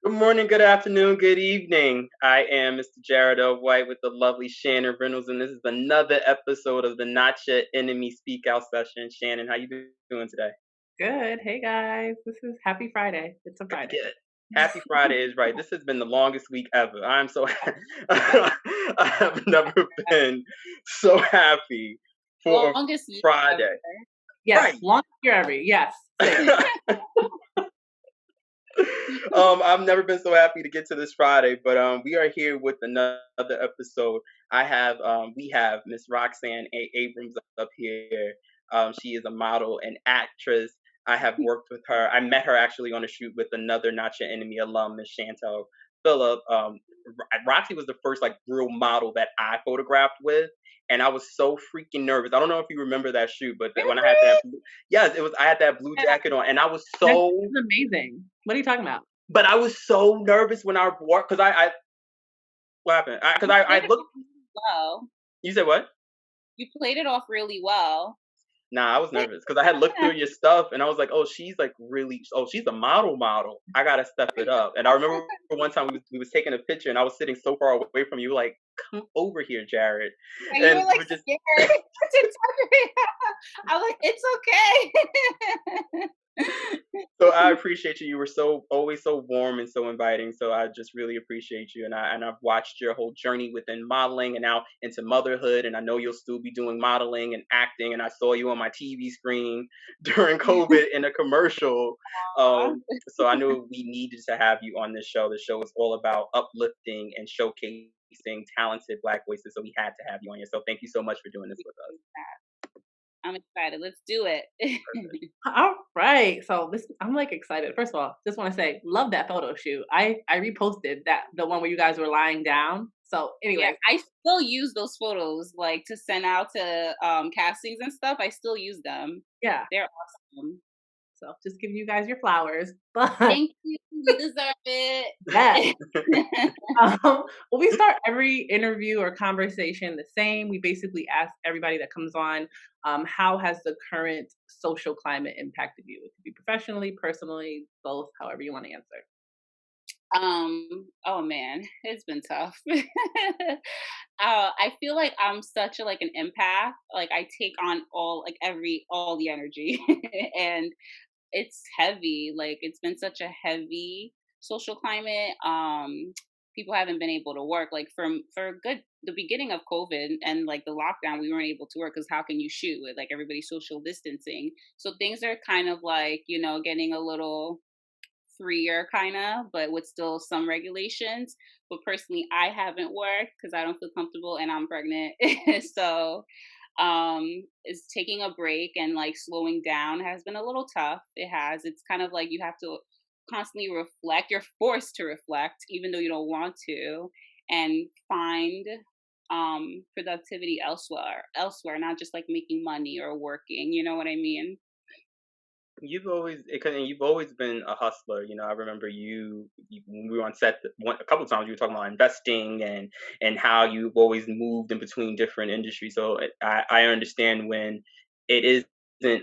Good morning, good afternoon, good evening. I am Mr. Jared O. White with the lovely Shannon Reynolds, and this is another episode of the Not Your Enemy Speak Out session. Shannon, how you doing today? Good. Hey guys, this is Happy Friday. It's a Friday. Good. Happy Friday is right. This has been the longest week ever. I'm so I have never been so happy for a Longest year ever. Friday. Yes, Right. longest year ever. Yes, same. I've never been so happy to get to this Friday, but we are here with another episode. We have Miss Roxanne Abrams up here. She is a model and actress. I have worked with her. I met her actually on a shoot with another Not Your Enemy alum, Miss Chantel Phillip. Roxy was the first like real model that I photographed with, and I was so freaking nervous. I don't know if you remember that shoot, but when I had Really? yes, it was. I had that blue Yeah, jacket on, and I was this so is amazing. What are you talking about? but I was so nervous when I walked because I what happened? Because You I played it looked. off really well. You said what? You played it off really well. Nah, I was nervous because I had looked through your stuff and I was like, oh, she's like really. Oh, she's a model. I gotta step it up. And I remember one time we was taking a picture and I was sitting so far away from you, like, come over here, Jared. And you And were we like were just scared to touch me. I was like, it's okay. so I appreciate you. You were so always so warm and so inviting. So I just really appreciate you. And I've watched your whole journey within modeling and now into motherhood. And I know you'll still be doing modeling and acting. And I saw you on my TV screen during COVID in a commercial. Aw. So I knew we needed to have you on this show. The show is all about uplifting and showcasing talented Black voices. So we had to have you on here. So thank you so much for doing this with us. I'm excited. Let's do it. All right. So this I'm like excited. First of all, just want to say, love that photo shoot. I reposted that the one where you guys were lying down. So Yeah, anyways, I still use those photos like to send out to castings and stuff. I still use them. yeah. They're awesome. So just giving you guys your flowers. But Thank you. We deserve yes. it. Well, we start every interview or conversation the same. We basically ask everybody that comes on, how has the current social climate impacted you? It could be professionally, personally, both, however you want to answer. Oh man, it's been tough. I feel like I'm such a like an empath. Like I take on all the energy, and it's heavy. Like it's been such a heavy social climate. People haven't been able to work. Like for a good the beginning of COVID and like the lockdown, we weren't able to work because how can you shoot with like everybody social distancing? So things are kind of like getting a little freer kind of, but with still some regulations. But personally, I haven't worked because I don't feel comfortable and I'm pregnant. So is taking a break and like slowing down has been a little tough. It has. It's kind of like you have to constantly reflect. You're forced to reflect even though you don't want to, and find productivity elsewhere, not just like making money or working, you know what I mean? You've always been a hustler. I remember when we were on set a couple of times. You were talking about investing and how you've always moved in between different industries. So I understand when it isn't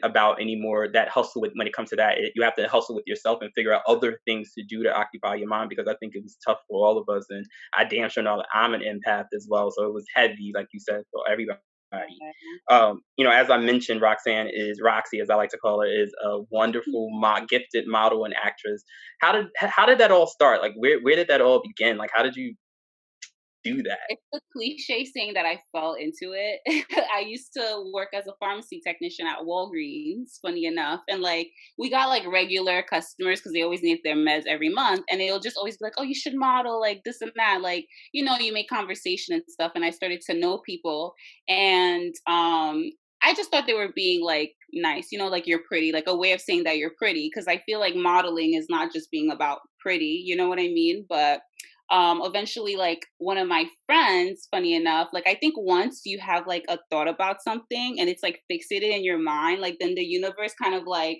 about anymore that hustle when it comes to that. You have to hustle with yourself and figure out other things to do to occupy your mind because I think it was tough for all of us. And I damn sure know that I'm an empath as well. So it was heavy, like you said, for everybody. As I mentioned, Roxy, as I like to call her, is a wonderful, gifted model and actress. How did that all start? Like, where did that all begin? Like, how did you do that? It's a cliche saying that I fell into it. I used to work as a pharmacy technician at Walgreens, funny enough. And like we got like regular customers because they always need their meds every month. And they'll just always be like, oh, you should model like this and that. Like, you make conversation and stuff. And I started to know people. And I just thought they were being like nice, like you're pretty, like a way of saying that you're pretty. Cause I feel like modeling is not just being about pretty, you know what I mean? But eventually like one of my friends, funny enough, like I think once you have like a thought about something and it's like fixated in your mind, like then the universe kind of like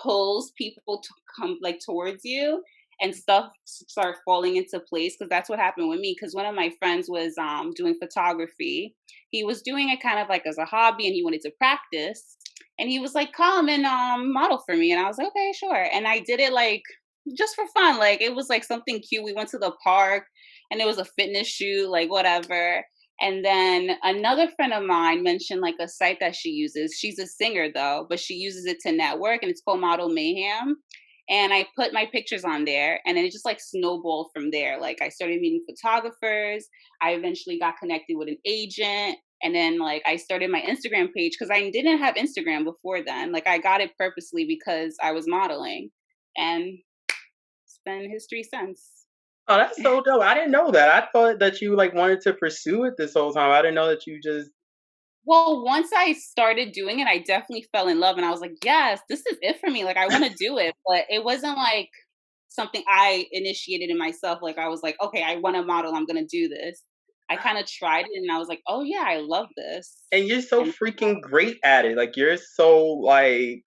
pulls people to come like towards you, and stuff start falling into place. Because that's what happened with me, because one of my friends was doing photography. He was doing it kind of like as a hobby and he wanted to practice, and he was like, come and model for me, and I was like, okay, sure. And I did it like just for fun. Like it was like something cute. We went to the park and it was a fitness shoot, like whatever. And then another friend of mine mentioned like a site that she uses. She's a singer though, but she uses it to network and it's called Model Mayhem. And I put my pictures on there and then it just like snowballed from there. Like I started meeting photographers. I eventually got connected with an agent. And then like I started my Instagram page because I didn't have Instagram before then. Like I got it purposely because I was modeling. And it's been history since. Oh, that's so dope. I didn't know that. I thought that you like wanted to pursue it this whole time. I didn't know that you just. Well, once I started doing it, I definitely fell in love and I was like, yes, this is it for me. Like I want to do it. But it wasn't like something I initiated in myself. Like I was like, okay, I want to model, I'm gonna do this. I kind of tried it and I was like, oh yeah, I love this. And you're so And freaking great at it. Like you're so like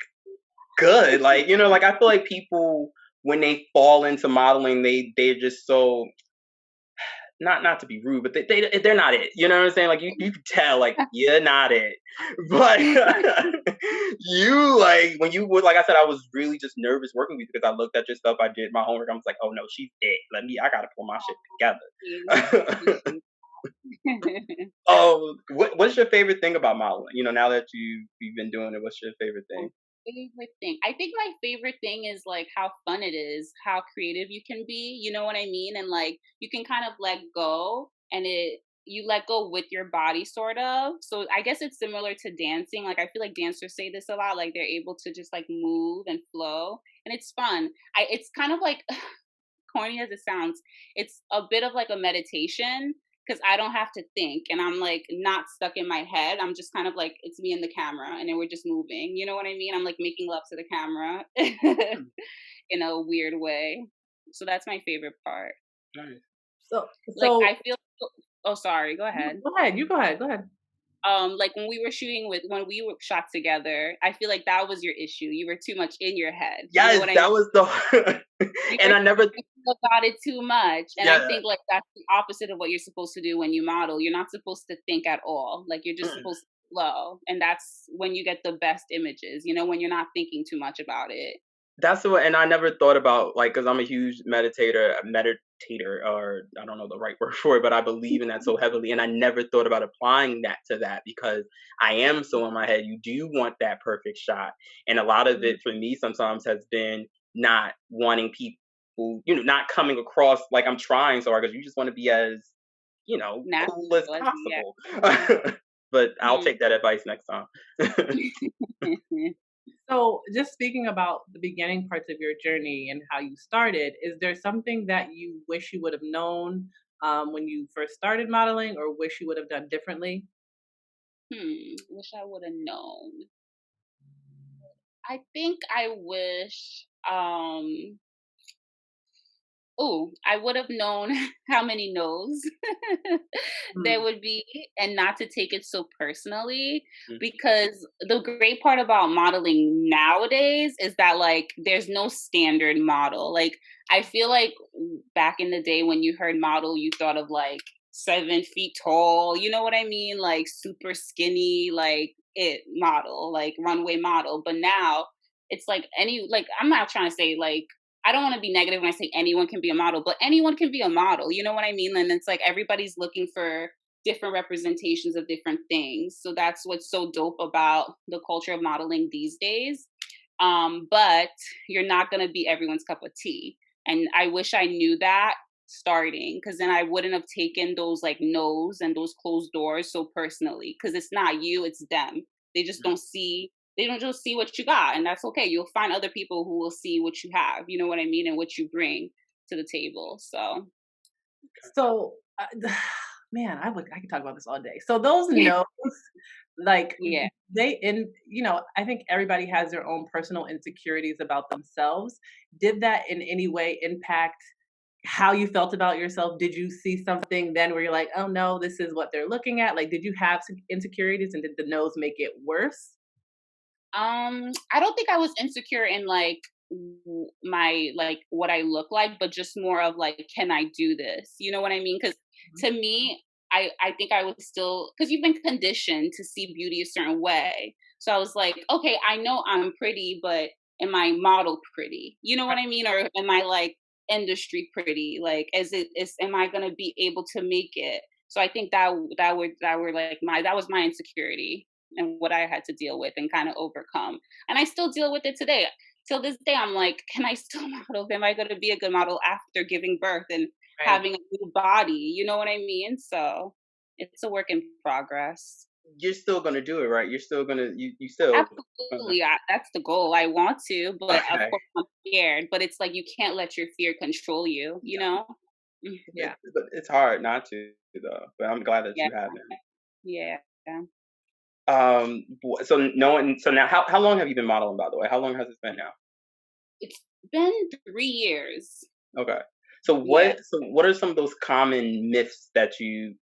good. Like, like I feel like people when they fall into modeling, they're just so not to be rude, but they're not it. You know what I'm saying? Like you can tell, like you're not it. But you like when you would like I said, I was really just nervous working with you because I looked at your stuff, I did my homework, I was like, oh no, she's it. I gotta pull my shit together. Oh, what's your favorite thing about modeling? Now that you've been doing it, what's your favorite thing? favorite thing. I think my favorite thing is like how fun it is, how creative you can be, you know what I mean? And like you can kind of let go and you let go with your body sort of. So I guess it's similar to dancing. Like I feel like dancers say this a lot, like they're able to just like move and flow and it's fun. It's kind of like corny as it sounds, it's a bit of like a meditation because I don't have to think and I'm like not stuck in my head. I'm just kind of like it's me and the camera and then we're just moving. You know what I mean? I'm like making love to the camera in a weird way. So that's my favorite part. Nice. So Like so I feel oh sorry, go ahead. go ahead. You go ahead. Go ahead. Like when we were shot together, I feel like that was your issue. You were too much in your head. You know Yes, what I mean? that was the You and were I never thinking about it too much, and I yeah. think, like, that's the opposite of what you're supposed to do when you model. You're not supposed to think at all, like, you're just Mm. supposed to flow, and that's when you get the best images, you know, when you're not thinking too much about it. That's what, and I never thought about like because I'm a huge meditator, or I don't know the right word for it, but I believe in that so heavily, and I never thought about applying that to that because I am so in my head. You do want that perfect shot, and a lot of Mhm. it for me sometimes has been not wanting people, not coming across like I'm trying so hard because you just want to be as cool as Natural, as yeah. possible. Mhm. But I'll Mhm. take that advice next time. So, just speaking about the beginning parts of your journey and how you started, is there something that you wish you would have known when you first started modeling, or wish you would have done differently? Wish I would've known. I think I wish, oh, I would have known how many no's there Mm, would be and not to take it so personally Mm. because the great part about modeling nowadays is that like there's no standard model. Like I feel like back in the day when you heard model, you thought of like 7 feet tall, you know what I mean? Like super skinny, like it model, like runway model. But now it's like like I'm not trying to say like I don't want to be negative when I say anyone can be a model, but anyone can be a model. You know what I mean? And it's like everybody's looking for different representations of different things. So that's what's so dope about the culture of modeling these days. But you're not going to be everyone's cup of tea. And I wish I knew that starting because then I wouldn't have taken those like no's and those closed doors so personally because it's not you, it's them. They just don't see they don't just see what you got and that's okay. You'll find other people who will see what you have, you know what I mean, and what you bring to the table. So so, man, I could talk about this all day. So those no's, like yeah. I think everybody has their own personal insecurities about themselves. Did that in any way impact how you felt about yourself? Did you see something then where you're like, oh no, this is what they're looking at? Like, did you have some insecurities and did the no's make it worse? I don't think I was insecure in like my like what I look like, but just more of like, can I do this? You know what I mean? Because to me, I think I was still because you've been conditioned to see beauty a certain way. So I was like, okay, I know I'm pretty, but am I model pretty? You know what I mean? Or am I like industry pretty? Like, am I gonna be able to make it? So I think that were like that was my insecurity and what I had to deal with and kind of overcome. And I still deal with it today. Till this day, I'm like, can I still model? Am I going to be a good model after giving birth and Right. having a new body? You know what I mean? So it's a work in progress. You're still gonna do it, right? You're still gonna you still gonna, Absolutely, that's the goal. I want to, but of okay. course I'm scared. But it's like you can't let your fear control you. You know? Mm, Yeah. But it's hard not to though. But I'm glad that yeah, you haven't. yeah. So no one. So now, how long have you been modeling? By the way, how long has it been now? It's been 3 years. Okay. So Yeah. what are some of those common myths that you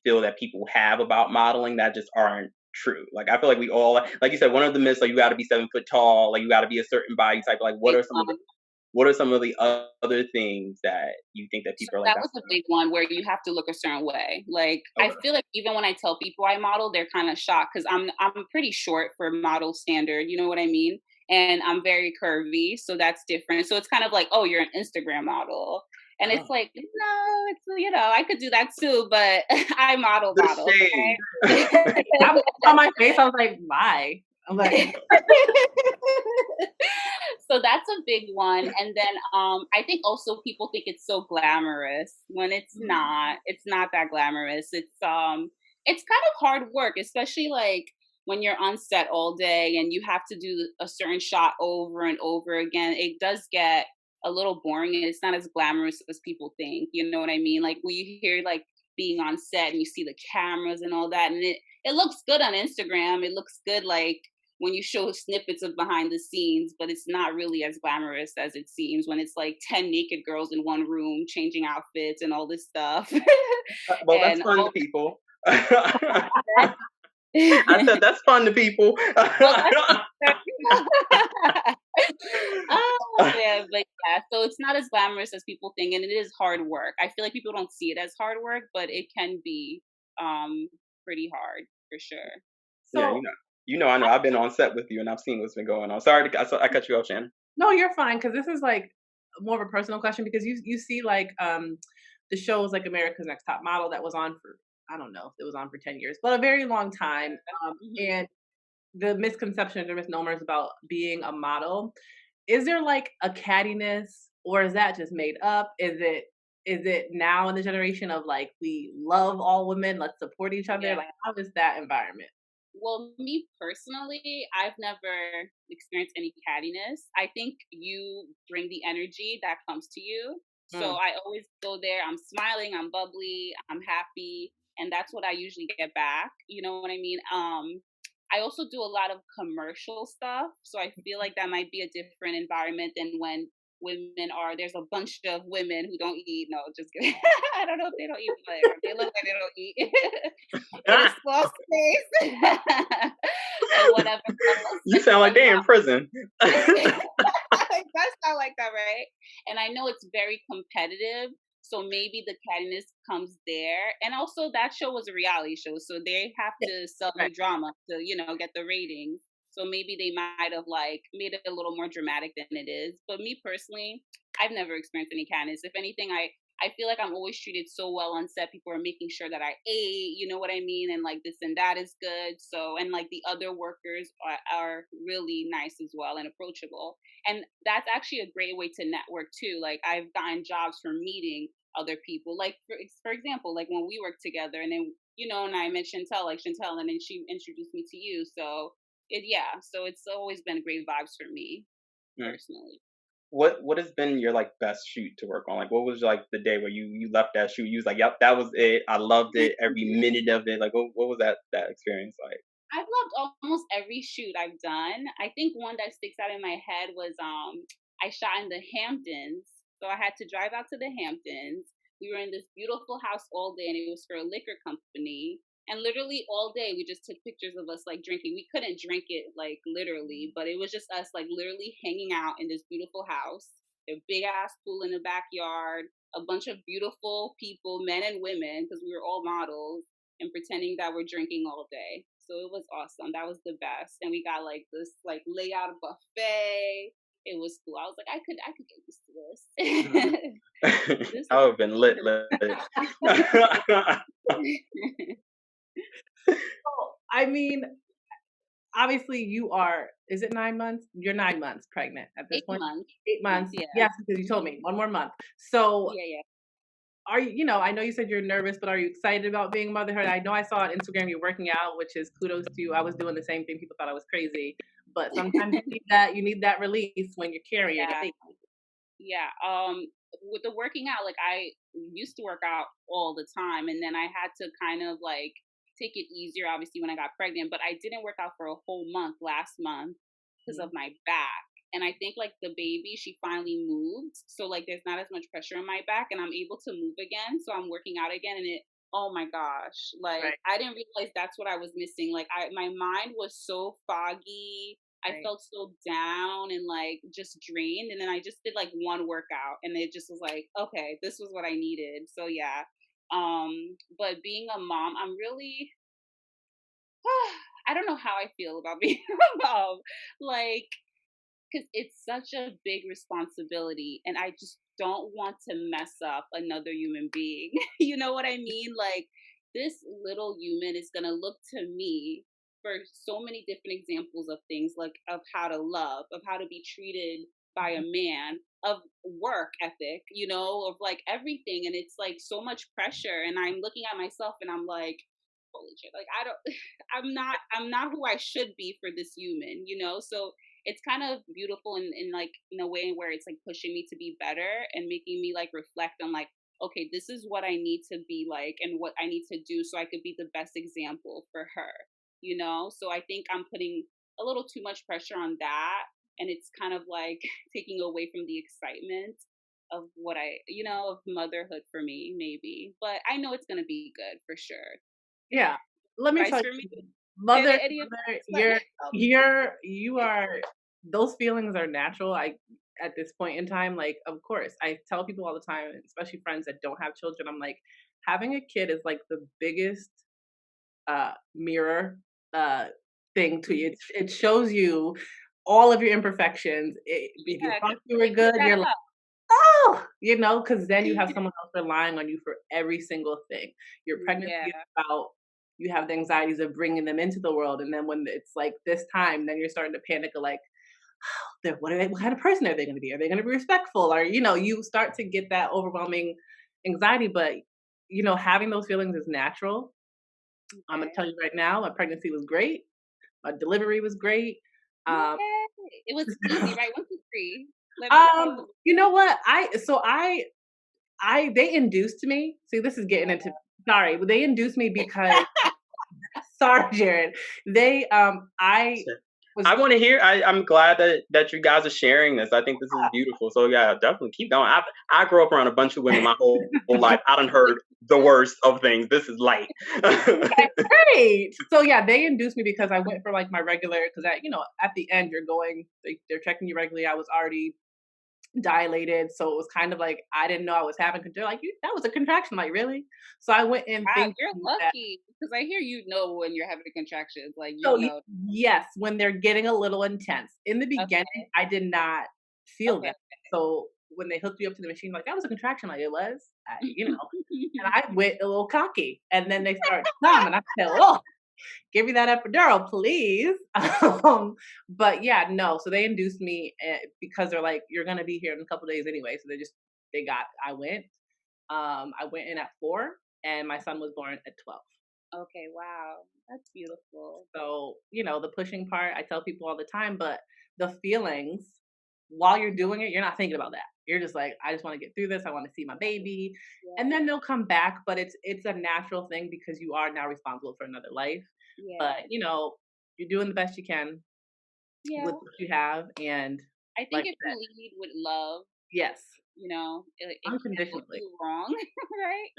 feel that people have about modeling that just aren't true? Like I feel like we all, like you said, one of the myths, like you got to be 7 foot tall, like you got to be a certain body type. Like Big what are some of the other things that you think that So people are like that that's was a big one where you have to look a certain way. Like I okay. feel like even when I tell people I model, they're kind of shocked because I'm pretty short for model standard. You know what I mean? And I'm very curvy, so that's different. So it's kind of like, oh, you're an Instagram model, and it's Oh, like, no, it's I could do that too, but I the model, shade. okay. I was on my face. I was like, why? I'm like, So that's a big one. And then I think also people think it's so glamorous when it's not that glamorous. It's kind of hard work, especially like when you're on set all day and you have to do a certain shot over and over again. It does get a little boring and it's not as glamorous as people think. You know what I mean? Like when you hear like being on set and you see the cameras and all that, and it looks good on Instagram. It looks good like when you show snippets of behind the scenes, but it's not really as glamorous as it seems when it's like 10 naked girls in one room changing outfits and all this stuff. Well, that's And fun to all people. I that. said that's fun to people. Well, that's oh man, but yeah, so it's not as glamorous as people think, and it is hard work. I feel like people don't see it as hard work, but it can be um pretty hard for sure. Yeah, so I know. I've been on set with you, and I've seen what's been going on. Sorry, I cut you off, Shannon. no, you're fine because this is like more of a personal question because you see like the shows like America's Next Top Model that was on for I don't know if it was on for 10 years, but a very long time. Mhm. And the misconceptions or misnomers about being a model. Is there like a cattiness or is that just made up? Is it now in the generation of like we love all women, let's support each other? Yeah. Like how is that environment? Well, me personally, I've never experienced any cattiness. I think you bring the energy that comes to you. So Mm, I always go there, I'm smiling, I'm bubbly, I'm happy, and that's what I usually get back. You know what I mean? I also do a lot of commercial stuff, so I feel like that might be a different environment than when there's a bunch of women who don't eat. No, just kidding. I don't know if they don't eat, but they look like they don't eat. In a small space and whatever else. You And sound like some they in prison. it does sound like that, right? And I know it's very competitive, so maybe the cattiness comes there. And also, that show was a reality show, so they have yeah, to sell right. you drama to, get the ratings. So maybe they might have like made it a little more dramatic than it is. But me personally, I've never experienced any cattiness. If anything, I feel like I'm always treated so well on set. People are making sure that I ate, you know what I mean? And like this and that is good. So, and like the other workers are really nice as well and approachable. And that's actually a great way to network too. Like I've gotten jobs from meeting other people. Like for example, like when we worked together and then, and I met Chantel, like Chantel, and then she introduced me to you. So yeah, so it's always been great vibes for me Mm. personally. What has been your like best shoot to work on? Like, what was like the day where you left that shoot? You was like, "Yep, that was it. I loved it. Every minute of it." Like, what was that experience like? I've loved almost every shoot I've done. I think one that sticks out in my head was I shot in the Hamptons. So I had to drive out to the Hamptons. We were in this beautiful house all day and it was for a liquor company. And literally all day we just took pictures of us like drinking. We couldn't drink it like literally, but it was just us like literally hanging out in this beautiful house. A big ass pool in the backyard, a bunch of beautiful people, men and women, because we were all models and pretending that we're drinking all day. So it was awesome. That was the best. And we got like this like layout buffet. it was cool. I was like, I could get used Mhm. to this. This I would have been lit, lit. Well, I mean, obviously you are, is it 9 months? You're 9 months pregnant at this eight point? months. 8 months. Yeah. Yes, because you told me one more month. So Yeah, yeah. are you, I know you said you're nervous, but are you excited about being motherhood? I know I saw on Instagram you're working out, which is kudos to you. I was doing the same thing. People thought I was crazy, but sometimes you need that release when you're carrying your Yeah. baby. Yeah. With the working out, like I used to work out all the time, and then I had to kind of like take it easier, obviously, when I got pregnant. But I didn't work out for a whole month last month because of Mhm. my back. And I think like the baby, she finally moved, so like there's not as much pressure on my back, and I'm able to move again. So I'm working out again, and it. Oh my gosh! Like Right, I didn't realize that's what I was missing. Like my mind was so foggy. I right. felt so down and like just drained. And then I just did like one workout and it just was like, okay, this was what I needed. So yeah. But being a mom, I'm really I don't know how I feel about being a mom. Like, because it's such a big responsibility and I just don't want to mess up another human being. You know what I mean? Like this little human is going to look to me for so many different examples of things, like of how to love, of how to be treated by a Mhm. man, of work ethic, of like everything. And it's like so much pressure and I'm looking at myself and I'm like, holy shit, like I don't I'm not who I should be for this human, so it's kind of beautiful in like in a way where it's like pushing me to be better and making me like reflect on like, okay, this is what I need to be like and what I need to do so I could be the best example for her. So I think I'm putting a little too much pressure on that and it's kind of like taking away from the excitement of what of motherhood for me maybe, but I know it's going to be good for sure. Yeah. Let me Advice tell for me? you, mother, Any mother, advice? Let me help me. you are, those feelings are natural. At this point in time, like, of course, I tell people all the time, especially friends that don't have children, I'm like, having a kid is like the biggest mirror uh, thing to you. It shows you all of your imperfections. If you Yeah, thought because you were they clear good, that you're like, up. oh, because then you have someone else relying on you for every single thing. Your pregnancy Yeah. is about, you have the anxieties of bringing them into the world. And then when it's like this time, then you're starting to panic of like, what kind of person are they going to be? Are they going to be respectful? Or, you start to get that overwhelming anxiety. But, having those feelings is natural. I'm going to Okay. tell you right now, my pregnancy was great. My delivery was great. Um, Yay! It was easy, right? 1, 2, 3. Let me how was it? you know what? They induced me. See, this is getting into, sorry, but they induced me because sorry, Jared. They I was, I want to hear. I'm glad that you guys are sharing this. I think this is beautiful. So yeah, definitely keep going. I grew up around a bunch of women my whole life. I done heard the worst of things. This is light. okay, great. So yeah, they induced me because I went for like my regular, because at the end you're going, they're checking you regularly. I was already dilated, so it was kind of like I didn't know I was having. They're like, that was a contraction, like really? So I went in Wow, thinking you're that. lucky because I hear when you're having contractions, like, So, you know. yes, when they're getting a little intense. In the beginning, Okay, I did not feel okay. that. So, when they hooked you up to the machine, like, "That was a contraction," like, "It was?" And I went a little cocky, and then they start to come, and I said, "Oh, give me that epidural, please." But yeah, no, so they induced me, because they're like, "You're gonna be here in a couple days anyway," so I went in at 4, and my son was born at 12. Okay, wow. That's beautiful. So, the pushing part, I tell people all the time, but the feelings while you're doing it, you're not thinking about that. You're just like, I just want to get through this. I want to see my baby. And Yeah, then they'll come back, but it's a natural thing because you are now responsible for another life. But, yeah, you're doing the best you can with yeah. what you have, and I think like if I you said, lead with love, yes, it can't go unconditionally. too wrong, right?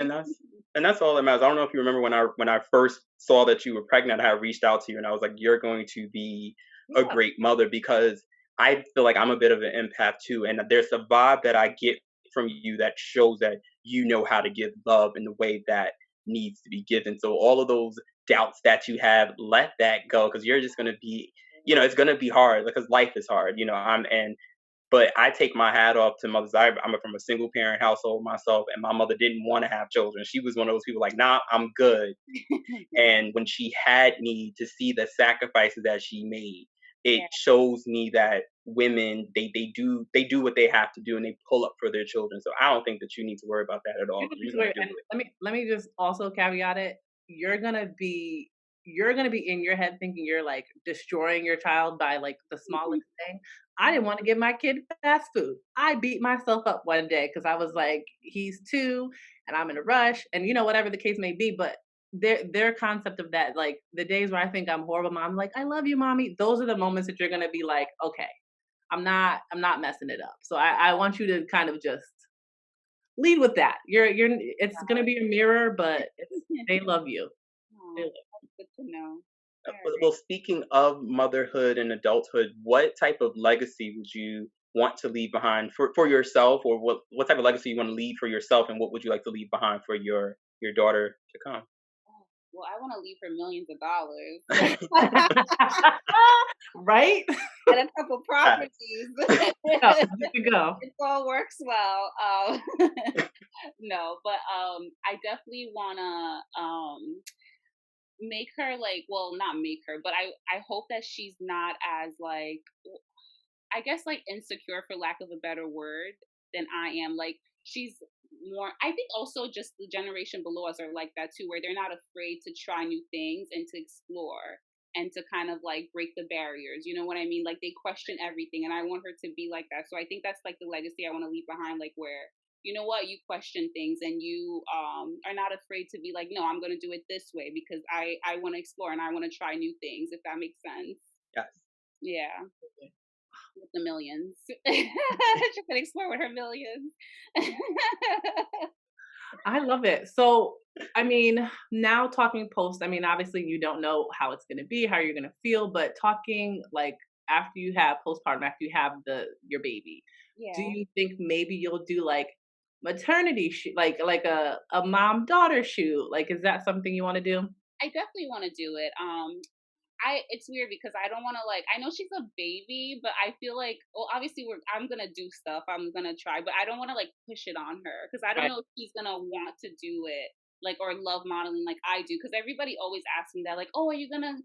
and that's all that matters. I don't know if you remember when I first saw that you were pregnant, I had reached out to you and I was like, you're going to be a Yeah. great mother because I feel like I'm a bit of an empath too, and there's a vibe that I get from you that shows that you know how to give love in the way that needs to be given. So all of those doubts that you have, let that go because you're just going to be, it's going to be hard because life is hard. I'm and But I take my hat off to mothers. I'm from a single parent household myself, and my mother didn't want to have children. She was one of those people like, nah, I'm good. And when she had me, to see the sacrifices that she made, it Yeah. shows me that women, they do what they have to do, and they pull up for their children. So I don't think that you need to worry about that at all, You're because gonna you're be going weird, to do and it. let me just also caveat it. You're gonna be you're gonna be in your head thinking you're like destroying your child by like the smallest thing. I didn't want to give my kid fast food. I beat myself up one day because I was like, he's 2 and I'm in a rush, and whatever the case may be. But their concept of that, like the days where I think I'm horrible mom, like I love you, mommy. Those are the moments that you're gonna be like, okay, I'm not messing it up. So I want you to kind of just lead with that. It's gonna be a mirror, but they love you. They Oh, love that's good to know. All Well, right. speaking of motherhood and adulthood, what type of legacy would you want to leave behind for yourself, or what type of legacy you want to leave for yourself, and what would you like to leave behind for your daughter to come? Oh, well, I want to leave her millions of dollars right? and a couple properties. Go, good to go. It all works well. No, but I definitely wanna make her like, well, not make her, but I hope that she's not as like, I guess like insecure for lack of a better word than I am. Like she's more, I think also just the generation below us are like that too, where they're not afraid to try new things and to explore and to kind of like break the barriers. You know what I mean? Like they question everything, and I want her to be like that. So I think that's like the legacy I want to leave behind, like where you know what, you question things and you are not afraid to be like, no, I'm going to do it this way because I want to explore and I want to try new things, if that makes sense. Yes. Yeah, with the millions. She can explore with her millions. I love it. So, I mean, now talking post, I mean, obviously you don't know how it's gonna be, how you're gonna feel, but talking like after you have postpartum, after you have your baby, do Yeah, you think maybe you'll do like maternity shoot, like a mom daughter shoot? Like, is that something you want to do? I definitely want to do it. I it's weird because I don't want to like, I know she's a baby, but I feel like, well, obviously I'm gonna do stuff, I'm gonna try, but I don't want to like push it on her because I don't Right. know if she's gonna want to do it like or love modeling like I do, because everybody always asks me that, like, oh, are you gonna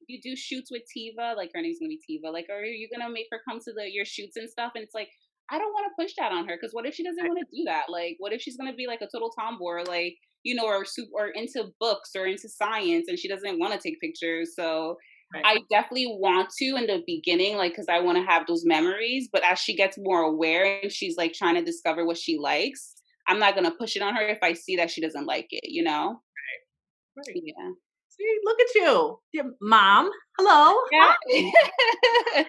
you do shoots with Tiva, like her name's gonna be Tiva, like are you gonna make her come to your shoots and stuff? And it's like I don't want to push that on her because what if she doesn't Right. want to do that? Like what if she's gonna be like a total tomboy, or like or or into books or into science and she doesn't want to take pictures? So Right. I definitely want to in the beginning, like, because I want to have those memories. But as she gets more aware and she's like trying to discover what she likes, I'm not gonna push it on her if I see that she doesn't like it, you know? Right. Yeah. See, look at you, your mom. Hello. Yeah. That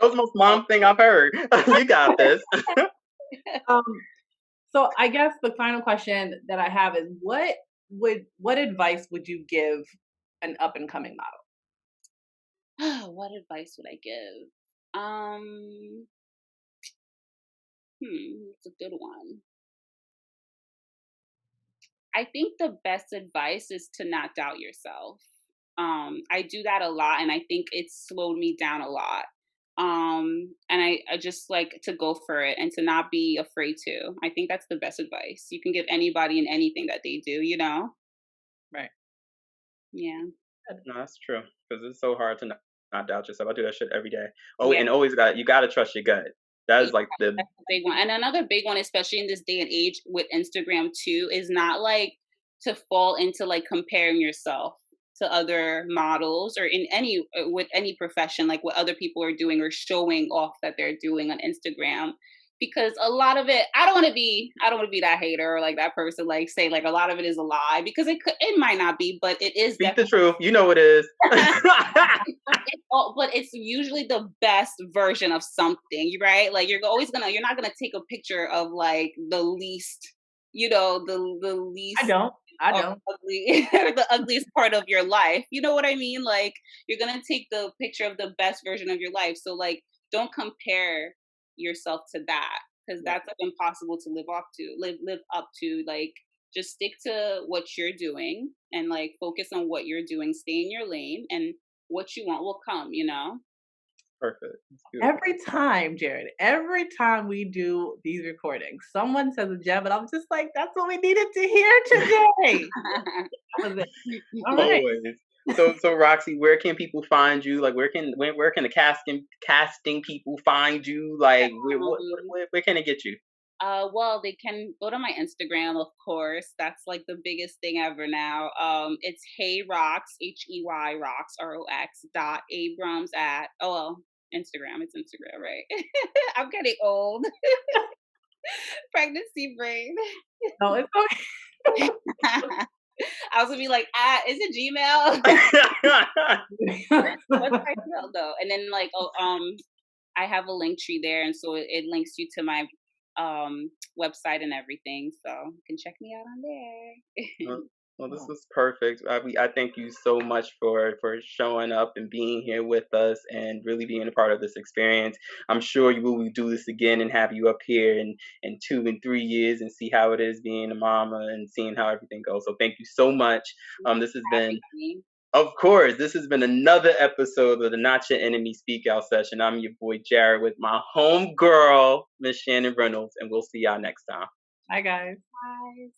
was the most mom thing I've heard. You got this. Um, so I guess the final question that I have is what advice would you give an up and coming model? What advice would I give? Um, it's a good one. I think the best advice is to not doubt yourself. I do that a lot, and I think it's slowed me down a lot. And I just like to go for it and to not be afraid to. I think that's the best advice you can give anybody in anything that they do, you know? Right. Yeah. No, that's true, because it's so hard to not doubt yourself. I do that shit every day. Oh, Yeah. and always you got to trust your gut. That Yeah, is like the that's a big one. And another big one, especially in this day and age with Instagram too, is not like to fall into like comparing yourself to other models or in any with any profession, like what other people are doing or showing off that they're doing on Instagram. Because a lot of it, I don't want to be that hater or like that person like say like a lot of it is a lie, because it might not be, but it is speak the definitely. truth. You know it is. But it's usually the best version of something, right? Like you're not gonna take a picture of like the least, the I least don't. I don't. ugly, the ugliest part of your life. You know what I mean? Like you're gonna take the picture of the best version of your life. So like, don't compare yourself to that, because Right. that's like impossible to live up to. Like just stick to what you're doing and like focus on what you're doing. Stay in your lane, and what you want will come. Perfect. It's beautiful. Every time, Jared, every time we do these recordings, someone says a gem, and I'm just like, that's what we needed to hear today. That was it. All right. Always. So Roxy, where can people find you? Like, where can the casting people find you? Like, where can they get you? Well, they can go to my Instagram, of course. That's like the biggest thing ever now. It's Hey Rox, Hey Rox, Rox dot Abrams at Instagram. It's Instagram, right? I'm getting old. Pregnancy brain. No, it's I was gonna be like, is it Gmail? okay. What's my email though? And then like, I have a link tree there, and so it links you to my website and everything. So you can check me out on there. Well, well, this was perfect. I thank you so much for showing up and being here with us and really being a part of this experience. I'm sure you will do this again and have you up here in 2 and 3 years and see how it is being a mama and seeing how everything goes. So thank you so much. This has Having been, me. of course, this has been another episode of the Not Your Enemy Speak Out session. I'm your boy Jared with my home girl, Miss Shannon Reynolds, and we'll see y'all next time. Hi, guys. Bye.